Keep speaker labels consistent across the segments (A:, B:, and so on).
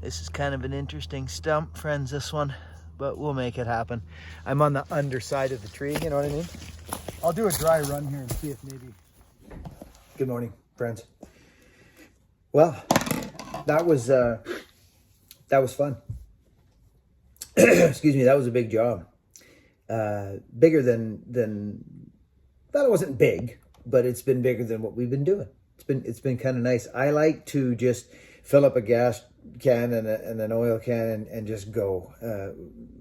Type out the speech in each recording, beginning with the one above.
A: This is kind of an interesting stump, friends, this one, but we'll make it happen. I'm on the underside of the tree, you know what I mean? I'll do a dry run here and see if maybe... Good morning, friends. Well, that was fun. Excuse me, that was a big job. Bigger than that wasn't big, but it's been bigger than what we've been doing. It's been kind of nice. I like to just fill up a gas can and an oil can and just go.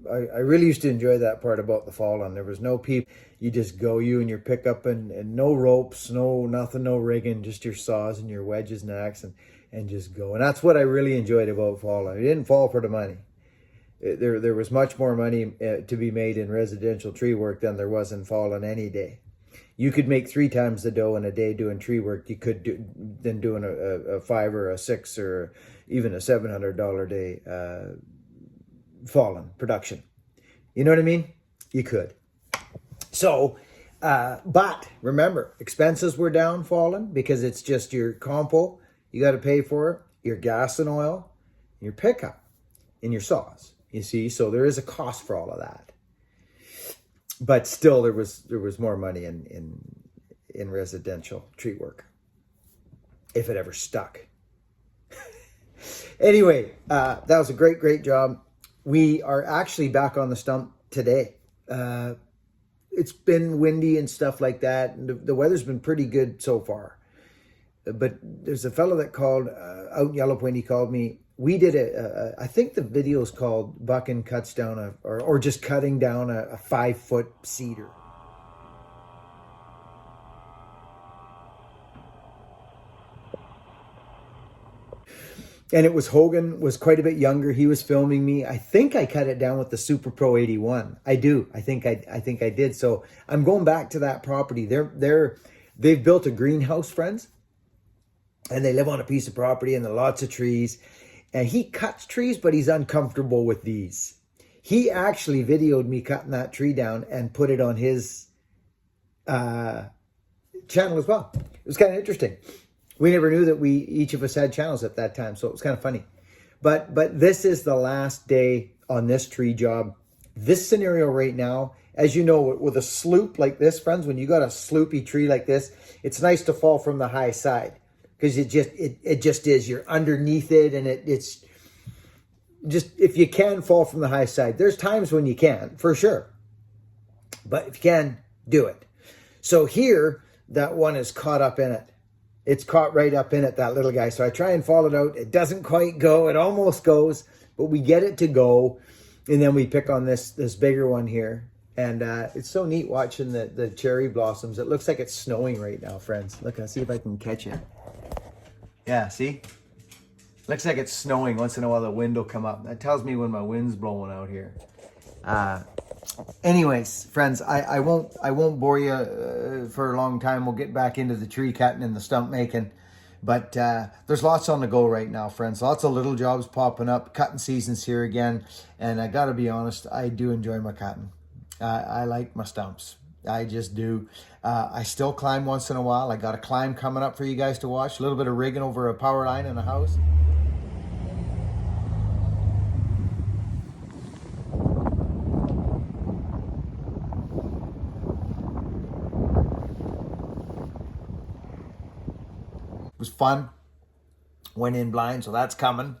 A: I really used to enjoy that part about the fallen. There was no people. You just go, you and your pickup, and no ropes, no nothing, no rigging, just your saws and your wedges and axe and just go. And that's what I really enjoyed about fallen. I didn't fall for the money. There was much more money to be made in residential tree work than there was in fallen any day. You could make 3 times the dough in a day doing tree work you could do than doing a $5 or a $6 or even a $700 day fallen production. You know what I mean? You could. So, but remember, expenses were down fallen because it's just your compo. You got to pay for it, your gas and oil, your pickup, and your saws. You see, so there is a cost for all of that. But still, there was more money in residential tree work, if it ever stuck. Anyway, that was a great job. We are actually back on the stump today. It's been windy and stuff like that. And the weather's been pretty good so far. But there's a fellow that called out in Yellow Point. He called me. We did I think the video is called Bucking Cuts Down or just cutting down a 5-foot cedar. And it was Hogan, was quite a bit younger. He was filming me. I think I cut it down with the Super Pro 81. I do. I think I did. So I'm going back to that property. They've built a greenhouse, friends. And they live on a piece of property and there are lots of trees. And he cuts trees, but he's uncomfortable with these. He actually videoed me cutting that tree down and put it on his channel as well. It was kind of interesting. We never knew that each of us had channels at that time, so it was kind of funny. But this is the last day on this tree job. This scenario right now, as you know, with a slope like this, friends, when you got a sloopy tree like this, it's nice to fall from the high side. Because it just is. You're underneath it, and it's just, if you can fall from the high side. There's times when you can, for sure. But if you can, do it. So here, that one is caught up in it. It's caught right up in it, that little guy. So I try and fall it out. It doesn't quite go. It almost goes, but we get it to go. And then we pick on this bigger one here. And it's so neat watching the cherry blossoms. It looks like it's snowing right now, friends. Look, I'll see if I can catch it. Yeah, see? Looks like it's snowing. Once in a while the wind will come up. That tells me when my wind's blowing out here. Anyways, friends, I won't bore you for a long time. We'll get back into the tree cutting and the stump making. But there's lots on the go right now, friends. Lots of little jobs popping up. Cutting season's here again. And I got to be honest, I do enjoy my cutting. I like my stumps. I just do. I still climb once in a while. I got a climb coming up for you guys to watch. A little bit of rigging over a power line in a house. It was fun. Went in blind, so that's coming.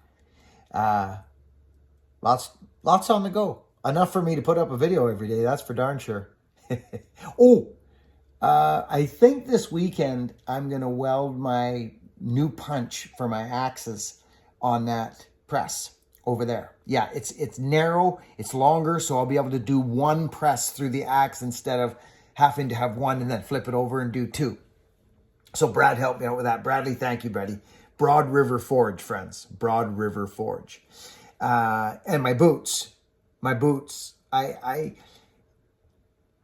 A: Lots on the go. Enough for me to put up a video every day. That's for darn sure. I think this weekend I'm going to weld my new punch for my axes on that press over there. Yeah, it's narrow, it's longer, so I'll be able to do one press through the axe instead of having to have one and then flip it over and do 2. So Brad helped me out with that. Bradley, thank you, Brady. Broad River Forge, friends. Broad River Forge. And my boots.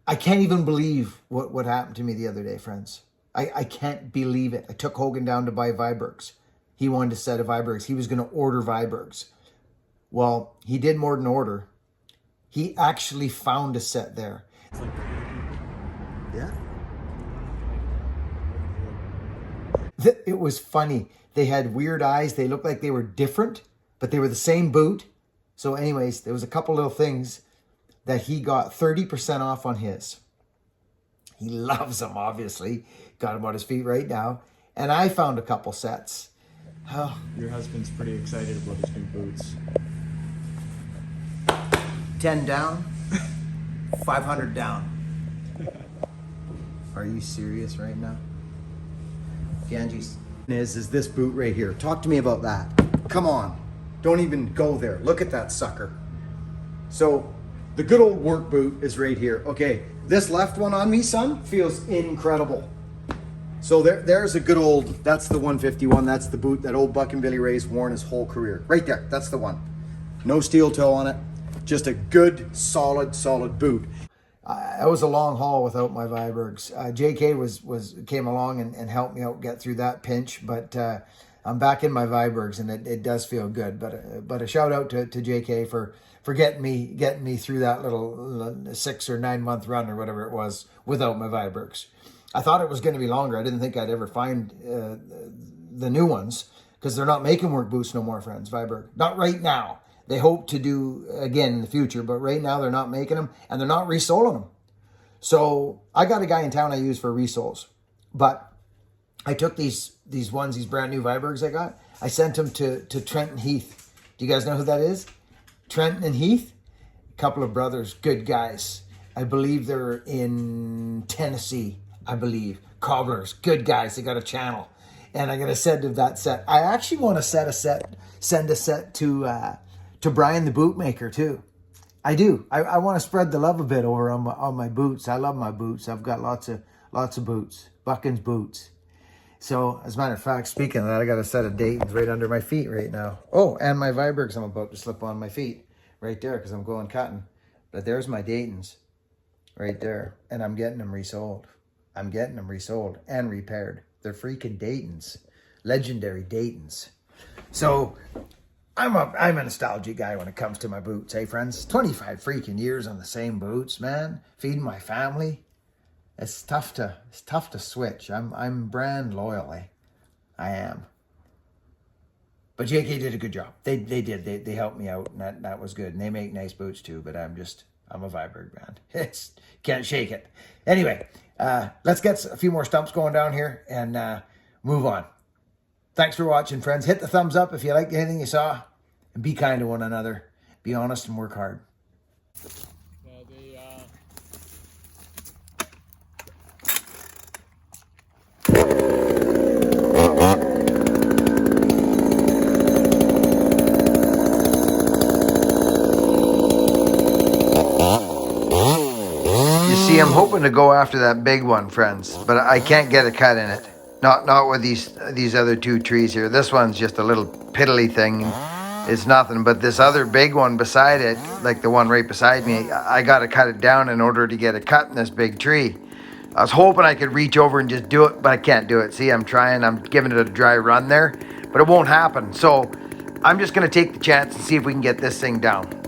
A: I can't even believe what happened to me the other day, friends. I can't believe it. I took Hogan down to buy Vibergs. He wanted a set of Vibergs. He was going to order Vibergs. Well, he did more than order. He actually found a set there. Yeah. It was funny. They had weird eyes. They looked like they were different, but they were the same boot. So anyways, there was a couple little things that he got 30% off on his. He loves them, obviously. Got them on his feet right now. And I found a couple sets. Oh.
B: Your husband's pretty excited about his new boots.
A: 10 down, 500 down. Are you serious right now? Ganges is this boot right here. Talk to me about that. Come on. Don't even go there. Look at that sucker. So the good old work boot is right here. Okay, this left one on me, son, feels incredible. So there's a good old, that's the 151. That's the boot that old Buck and Billy Ray's worn his whole career. Right there, that's the one. No steel toe on it. Just a good, solid boot. It was a long haul without my Vibergs. JK came along and helped me out get through that pinch, but I'm back in my Vibergs, and it does feel good. But a shout out to JK for getting me through that little 6 or 9 month run or whatever it was without my Vibergs. I thought it was going to be longer. I didn't think I'd ever find the new ones, because they're not making work boots no more, friends. Viberg, not right now. They hope to do again in the future, but right now they're not making them, and they're not resoling them. So I got a guy in town I use for resoles, but I took these brand new Vibergs I got. I sent them to Trenton Heath. Do you guys know who that is? Trenton and Heath, a couple of brothers, good guys. I believe they're in Tennessee. I believe cobblers, good guys. They got a channel, and I'm gonna send them that set. I actually want to send a set to Brian the bootmaker too. I do. I want to spread the love a bit over on my boots. I love my boots. I've got lots of boots, Buckins boots. So as a matter of fact, speaking of that, I got a set of Daytons right under my feet right now. Oh, and my Vibergs I'm about to slip on my feet right there because I'm going cutting. But there's my Daytons right there, and I'm getting them resold. I'm getting them resold and repaired. They're freaking Daytons, legendary Daytons. So I'm a nostalgic guy when it comes to my boots, hey friends. 25 freaking years on the same boots, man. Feeding my family. It's tough to switch. I'm brand loyal, eh? I am. But JK did a good job. They did. They helped me out, and that was good. And they make nice boots too, but I'm a Viberg man. Can't shake it. Anyway, let's get a few more stumps going down here and move on. Thanks for watching, friends. Hit the thumbs up if you liked anything you saw. And be kind to one another. Be honest and work hard. You see, I'm hoping to go after that big one, friends, but I can't get a cut in it. Not with these other two trees here. This one's just a little piddly thing. It's nothing, but this other big one beside it, like the one right beside me, I got to cut it down in order to get a cut in this big tree. I was hoping I could reach over and just do it, but I can't do it. See, I'm trying. I'm giving it a dry run there, but it won't happen. So I'm just going to take the chance and see if we can get this thing down.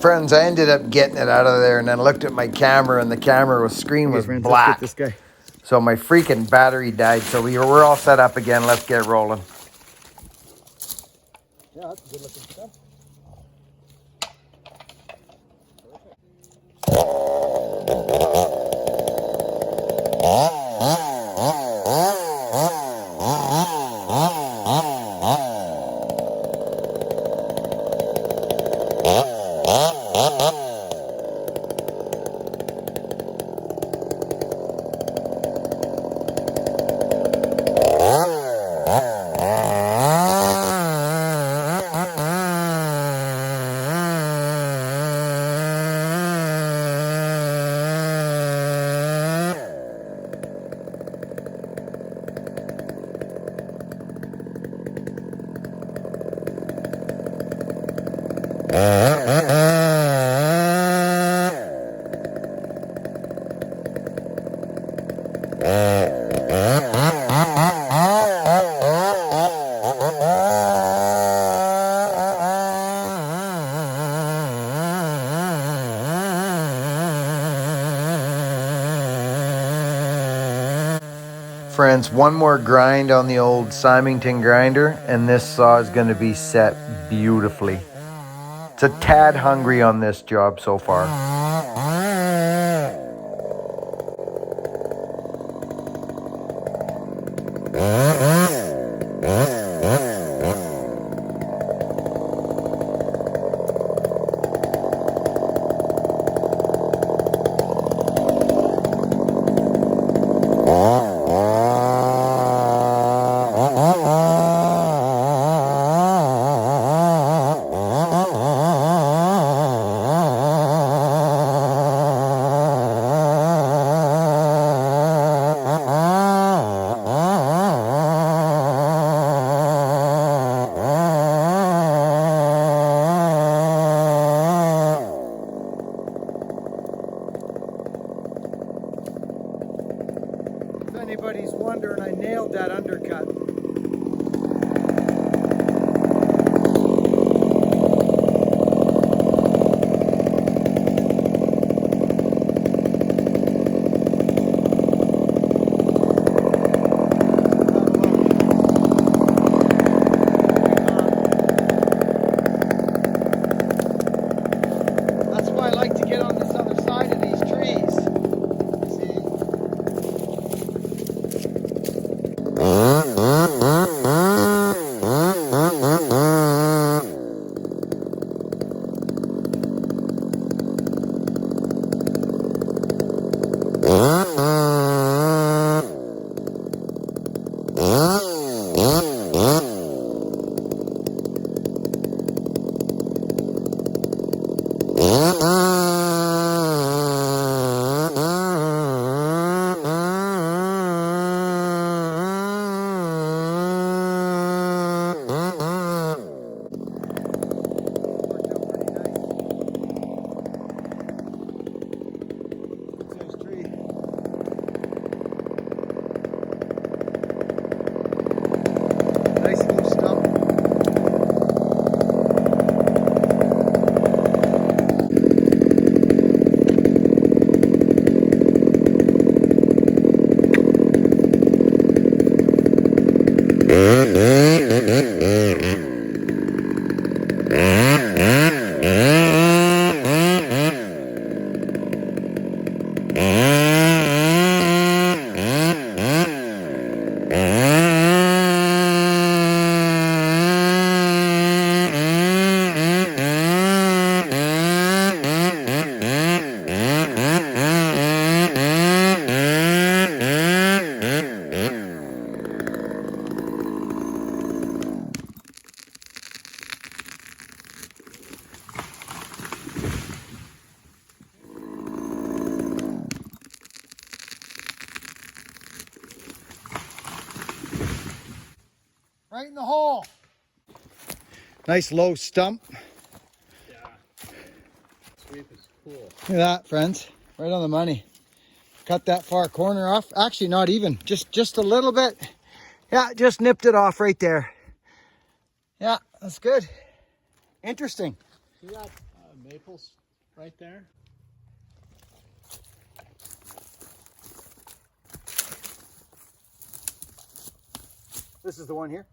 A: Friends, I ended up getting it out of there and then looked at my camera, and the camera screen was black. Let's get this guy. So my freaking battery died. So we're all set up again. Let's get rolling. Yeah, that's a good looking stuff. Friends, one more grind on the old Symington grinder and this saw is going to be set beautifully. It's a tad hungry on this job so far. If anybody's wondering, I nailed that undercut. That's why I like to get on this other side of these trees. Nice little stump. Right in the hole. Nice low stump.
B: Yeah. Sweep is cool.
A: Look at that, friends. Right on the money. Cut that far corner off. Actually, not even. Just a little bit. Yeah, just nipped it off right there. Yeah, that's good. Interesting.
B: See that maples right there?
A: This is the one here.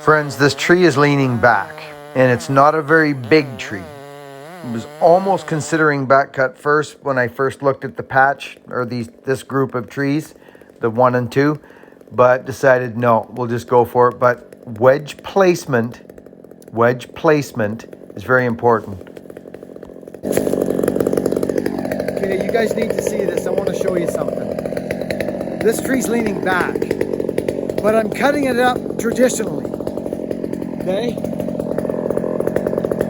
A: Friends, this tree is leaning back, and it's not a very big tree. I was almost considering back cut first when I first looked at the patch, or this group of trees, the 1 and 2, but decided no, we'll just go for it. But wedge placement is very important. Okay, you guys need to see this. I want to show you something. This tree's leaning back, but I'm cutting it up traditionally. Okay?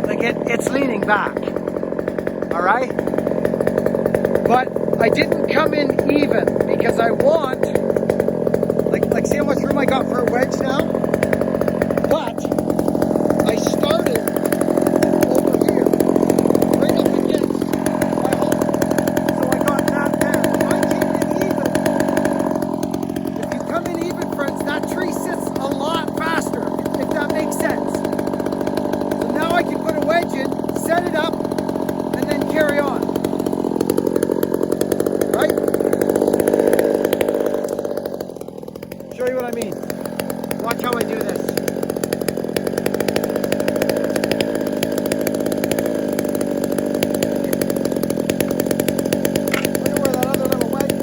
A: Like it's leaning back. All right? But I didn't come in even because I want, like see how much room I got for a wedge now? But I started over here, right up against my hole. So I got that there. If I came in even, if you come in even, friends, that tree sits a lot faster, if that makes sense. So now I can put a wedge in, set it up, and then carry on. Right? Show you what I mean. Watch how I do this. Wonder where that other little wedge is.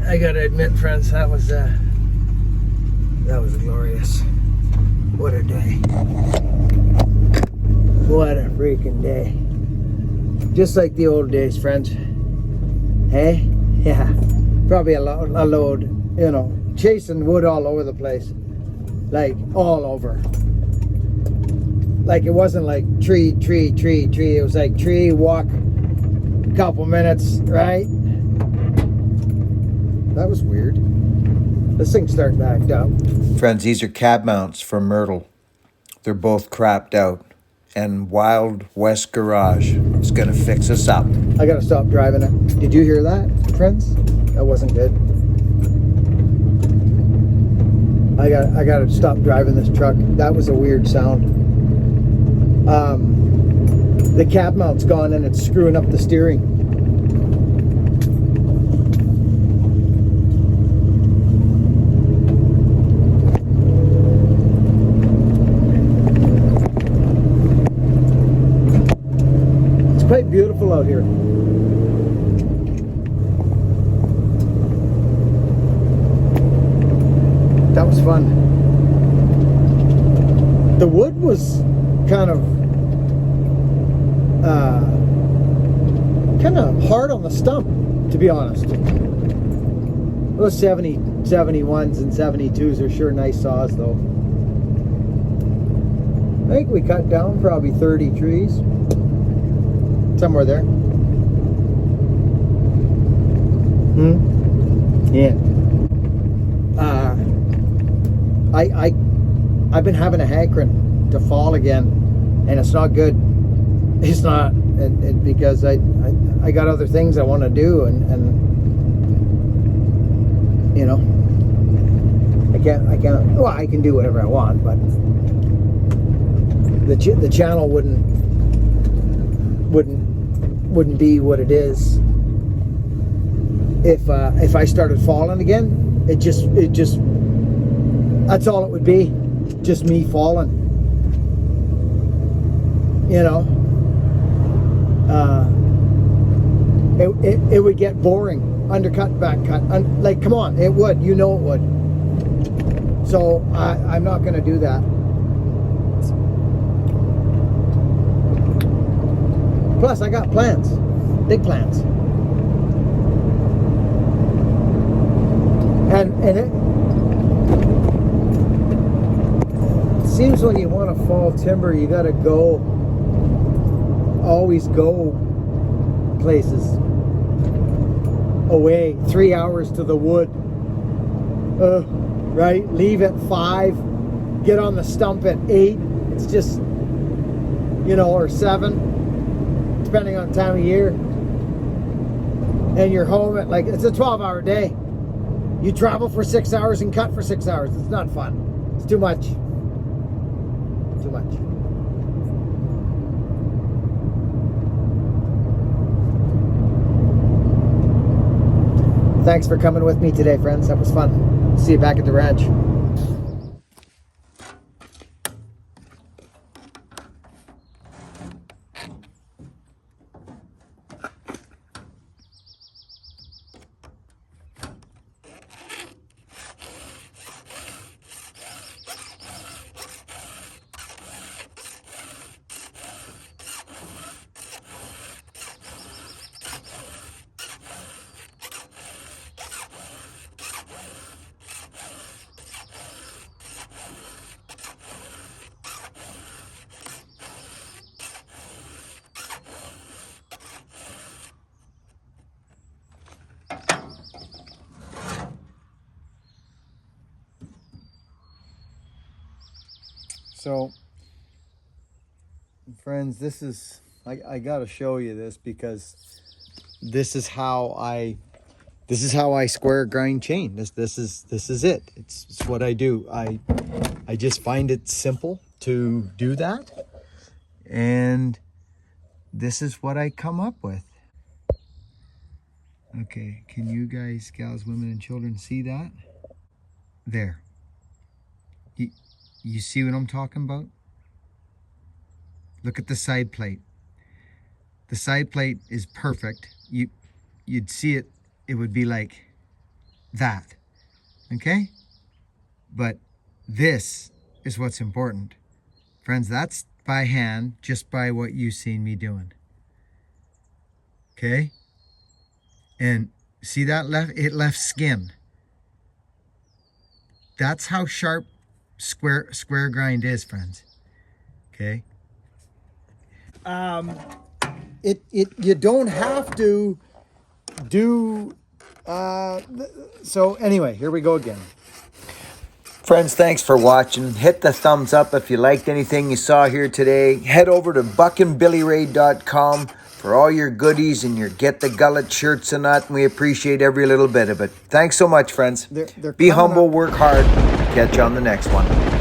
A: I gotta admit, friends, that was glorious. What a day. What a freaking day. Just like the old days, friends. Hey? Yeah. Probably a load, you know, chasing wood all over the place. Like, all over. Like, it wasn't like tree. It was like tree, walk, a couple minutes, right? That was weird. This thing's starting to act up. Friends, these are cab mounts from Myrtle. They're both crapped out. And Wild West Garage is gonna fix us up. I gotta stop driving it. Did you hear that, friends? That wasn't good. I gotta stop driving this truck. That was a weird sound. The cab mount's gone and it's screwing up the steering. Quite beautiful out here. That was fun. the wood was kind of hard on the stump, to be honest. Those 71s and 72s are sure nice saws, though. I think we cut down probably 30 trees. Somewhere there. Yeah. I've been having a hankering to fall again, and it's not good. It's not, and because I got other things I want to do, and you know, I can't. Well, I can do whatever I want, but the channel wouldn't be what it is if I started falling again. It just that's all it would be, just me falling. You know, it would get boring. Undercut, back cut, like, come on, it would. You know it would. So I'm not going to do that. Plus, I got plans, big plans, and it seems when you want to fall timber, you got to always go places away. 3 hours to the wood, right? Leave at 5, get on the stump at 8. It's just, you know, or 7. Depending on the time of year, and you're home at, like, it's a 12-hour day. You travel for 6 hours and cut for 6 hours. It's not fun. It's too much. Too much. Thanks for coming with me today, friends. That was fun. See you back at the ranch. So, friends, this is, I got to show you this, because this is how I square grind chain. This is it. It's what I do. I just find it simple to do that, and this is what I come up with. Okay, can you guys, gals, women, and children, see that? There. You see what I'm talking about? Look at the side plate. The side plate is perfect. You'd see it, it would be like that. Okay? But this is what's important. Friends, that's by hand, just by what you've seen me doing. Okay? And see that it left skin. That's how sharp square grind is, friends. Okay? You don't have to do so anyway, here we go again. Friends, thanks for watching. Hit the thumbs up if you liked anything you saw here today. Head over to buckandbillyray.com for all your goodies and your Get the Gullet shirts and that. And we appreciate every little bit of it. Thanks so much, friends. Be humble, work hard. Catch you on the next one.